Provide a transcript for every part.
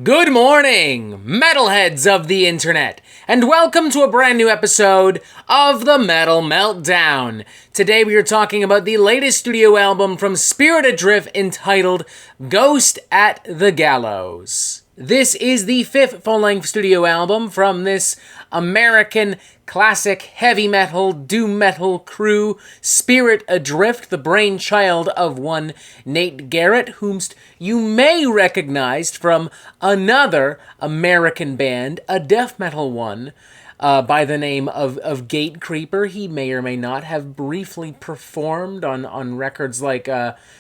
Good morning, metalheads of the internet, and welcome to a brand new episode of the Metal Meltdown. Today we are talking about the latest studio album from Adrift entitled Ghost at The Gallows. This is the fifth full-length studio album from this American classic heavy metal, doom metal crew, Adrift, the brainchild of one Nate Garret, whomst you may recognize from another American band, a death metal one, by the name of Gatecreeper. He may or may not have briefly performed on records like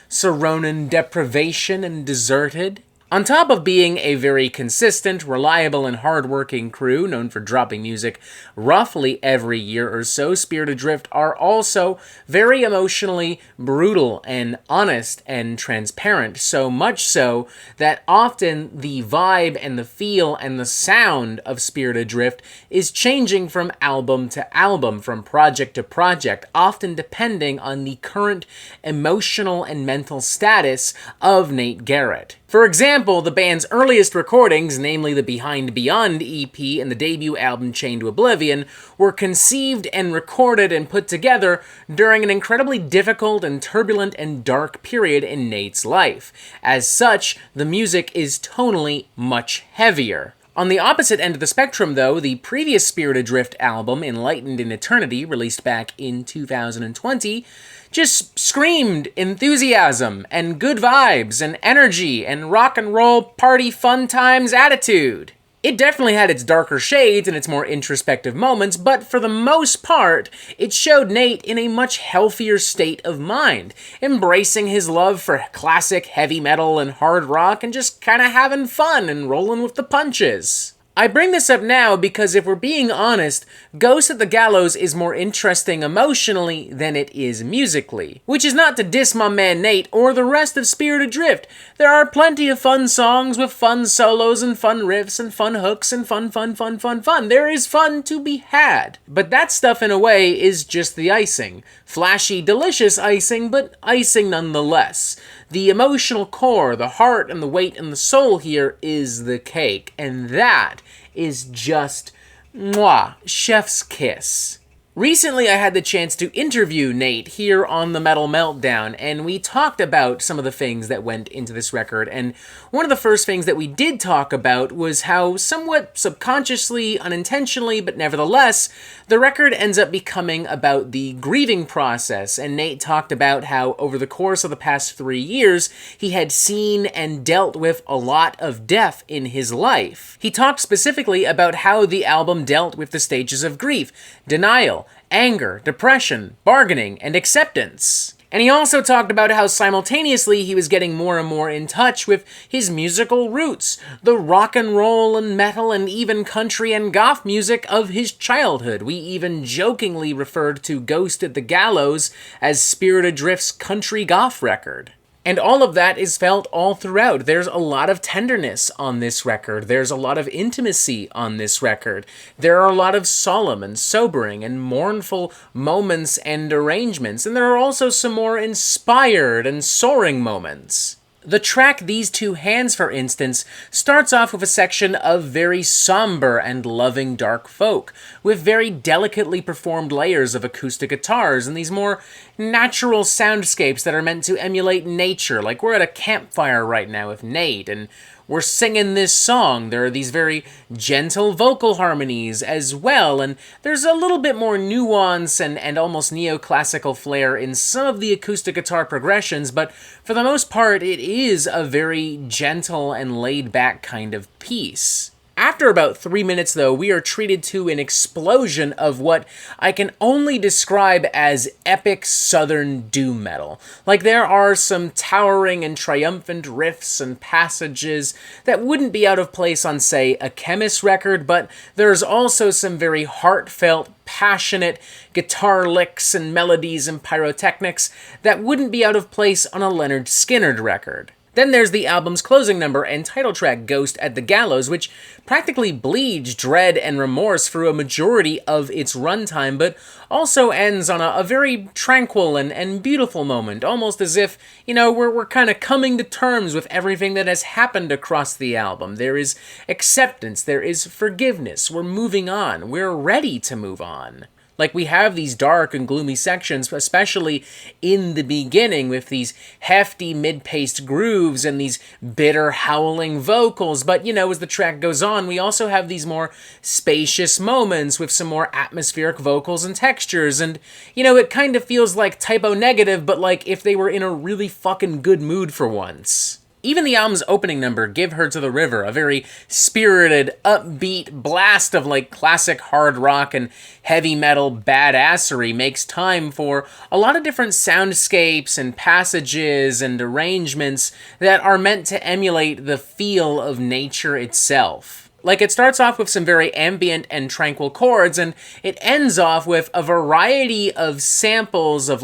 Saronin Deprivation and Deserted. On top of being a very consistent, reliable, and hard-working crew known for dropping music roughly every year or so, Adrift are also very emotionally brutal and honest and transparent, so much so that often the vibe and the feel and the sound of Adrift is changing from album to album, from project to project, often depending on the current emotional and mental status of Nate Garret. For example, the band's earliest recordings, namely the Behind Beyond EP and the debut album Chained to Oblivion, were conceived and recorded and put together during an incredibly difficult and turbulent and dark period in Nate's life. As such, the music is tonally much heavier. On the opposite end of the spectrum, though, the previous Adrift album, Enlightened in Eternity, released back in 2020, just screamed enthusiasm and good vibes and energy and rock and roll party fun times attitude. It definitely had its darker shades and its more introspective moments, but for the most part, it showed Nate in a much healthier state of mind, embracing his love for classic heavy metal and hard rock and just kinda having fun and rolling with the punches. I bring this up now because if we're being honest, Ghost at the Gallows is more interesting emotionally than it is musically. Which is not to diss my man Nate or the rest of Adrift. There are plenty of fun songs with fun solos and fun riffs and fun hooks and fun. There is fun to be had. But that stuff in a way is just the icing. Flashy, delicious icing, but icing nonetheless. The emotional core, the heart and the weight and the soul here is the cake. And that is just, mwah, chef's kiss. Recently, I had the chance to interview Nate here on the Metal Meltdown, and we talked about some of the things that went into this record, and one of the first things that we did talk about was how, somewhat subconsciously, unintentionally, but nevertheless, the record ends up becoming about the grieving process, and Nate talked about how, over the course of the past 3 years, he had seen and dealt with a lot of death in his life. He talked specifically about how the album dealt with the stages of grief, denial, anger, depression, bargaining, and acceptance. And he also talked about how simultaneously he was getting more and more in touch with his musical roots, the rock and roll and metal and even country and goth music of his childhood. We even jokingly referred to Ghost at the Gallows as Adrift's country goth record. And all of that is felt all throughout. There's a lot of tenderness on this record. There's a lot of intimacy on this record. There are a lot of solemn and sobering and mournful moments and arrangements. And there are also some more inspired and soaring moments. The track These Two Hands, for instance, starts off with a section of very somber and loving dark folk, with very delicately performed layers of acoustic guitars and these more natural soundscapes that are meant to emulate nature, like we're at a campfire right now with Nate, and we're singing this song. There are these very gentle vocal harmonies as well, and there's a little bit more nuance and almost neoclassical flair in some of the acoustic guitar progressions, but for the most part, it is a very gentle and laid-back kind of piece. After about 3 minutes, though, we are treated to an explosion of what I can only describe as epic southern doom metal. Like, there are some towering and triumphant riffs and passages that wouldn't be out of place on, say, a Chemist record, but there's also some very heartfelt, passionate guitar licks and melodies and pyrotechnics that wouldn't be out of place on a Leonard Skinner record. Then there's the album's closing number and title track, Ghost at the Gallows, which practically bleeds dread and remorse through a majority of its runtime, but also ends on a very tranquil and beautiful moment, almost as if, we're kind of coming to terms with everything that has happened across the album. There is acceptance, there is forgiveness, we're moving on, we're ready to move on. Like, we have these dark and gloomy sections, especially in the beginning, with these hefty mid-paced grooves and these bitter howling vocals. But, as the track goes on, we also have these more spacious moments with some more atmospheric vocals and textures. And, it kind of feels like typo negative, but like if they were in a really fucking good mood for once. Even the album's opening number, Give Her to the River, a very spirited, upbeat blast of classic hard rock and heavy metal badassery, makes time for a lot of different soundscapes and passages and arrangements that are meant to emulate the feel of nature itself. It starts off with some very ambient and tranquil chords, and it ends off with a variety of samples of,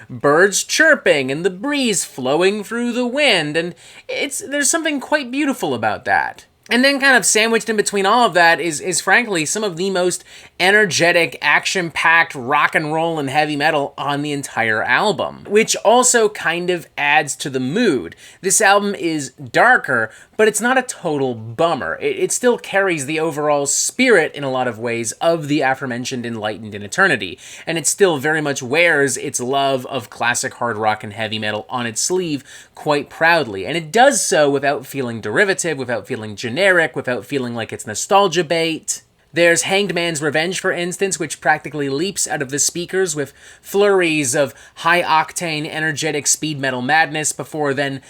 birds chirping and the breeze flowing through the wind, and there's something quite beautiful about that. And then kind of sandwiched in between all of that is frankly some of the most energetic, action-packed rock and roll and heavy metal on the entire album, which also kind of adds to the mood. This album is darker, but it's not a total bummer. It still carries the overall spirit in a lot of ways of the aforementioned Enlightened in Eternity, and it still very much wears its love of classic hard rock and heavy metal on its sleeve quite proudly, and it does so without feeling derivative, without feeling generic, without feeling like it's nostalgia bait. There's Hanged Man's Revenge, for instance, which practically leaps out of the speakers with flurries of high-octane, energetic speed metal madness before then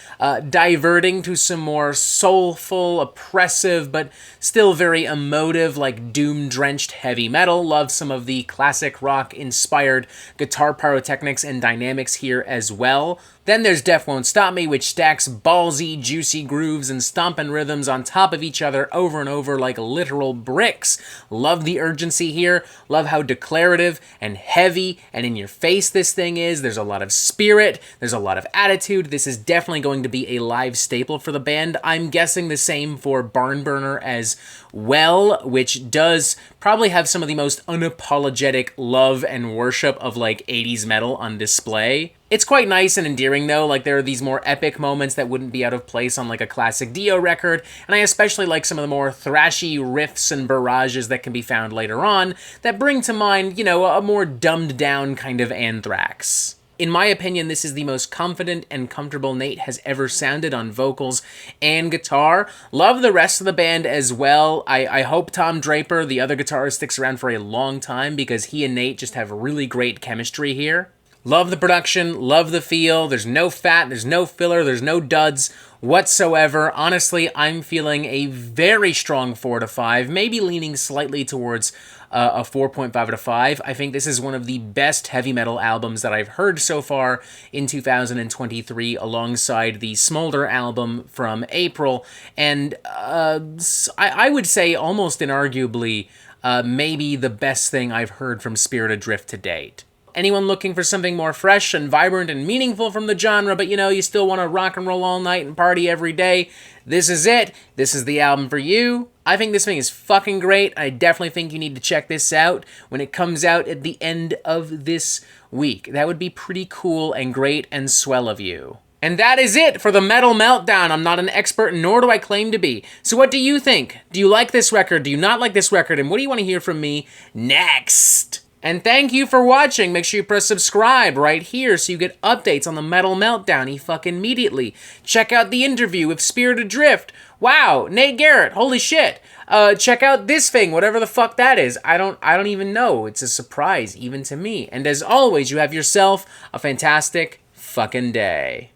diverting to some more soulful, oppressive, but still very emotive, doom-drenched heavy metal. Love some of the classic rock-inspired guitar pyrotechnics and dynamics here as well. Then there's Death Won't Stop Me, which stacks ballsy, juicy grooves and stomping rhythms on top of each other over and over like literal bricks. Love the urgency here. Love how declarative and heavy and in your face this thing is. There's a lot of spirit. There's a lot of attitude. This is definitely going to be a live staple for the band. I'm guessing the same for Barnburner as well, which does probably have some of the most unapologetic love and worship of 80s metal on display. It's quite nice and endearing, though. There are these more epic moments that wouldn't be out of place on a classic Dio record, and I especially like some of the more thrashy riffs and barrages that can be found later on that bring to mind, a more dumbed-down kind of Anthrax. In my opinion, this is the most confident and comfortable Nate has ever sounded on vocals and guitar. Love the rest of the band as well. I hope Tom Draper, the other guitarist, sticks around for a long time because he and Nate just have really great chemistry here. Love the production, love the feel. There's no fat, there's no filler, there's no duds whatsoever. Honestly, I'm feeling a very strong 4 to 5, maybe leaning slightly towards a 4.5 out of 5. I think this is one of the best heavy metal albums that I've heard so far in 2023, alongside the Smolder album from April, and I would say almost inarguably maybe the best thing I've heard from Spirit Adrift to date. Anyone looking for something more fresh and vibrant and meaningful from the genre, but you still want to rock and roll all night and party every day, this is it. This is the album for you. I think this thing is fucking great. I definitely think you need to check this out when it comes out at the end of this week. That would be pretty cool and great and swell of you. And that is it for the Metal Meltdown. I'm not an expert, nor do I claim to be. So what do you think? Do you like this record? Do you not like this record? And what do you want to hear from me next? And thank you for watching. Make sure you press subscribe right here so you get updates on the Metal Meltdown fucking immediately. Check out the interview with Spirit Adrift. Wow, Nate Garret, holy shit. Check out this thing, whatever the fuck that is. I don't even know. It's a surprise, even to me. And as always, you have yourself a fantastic fucking day.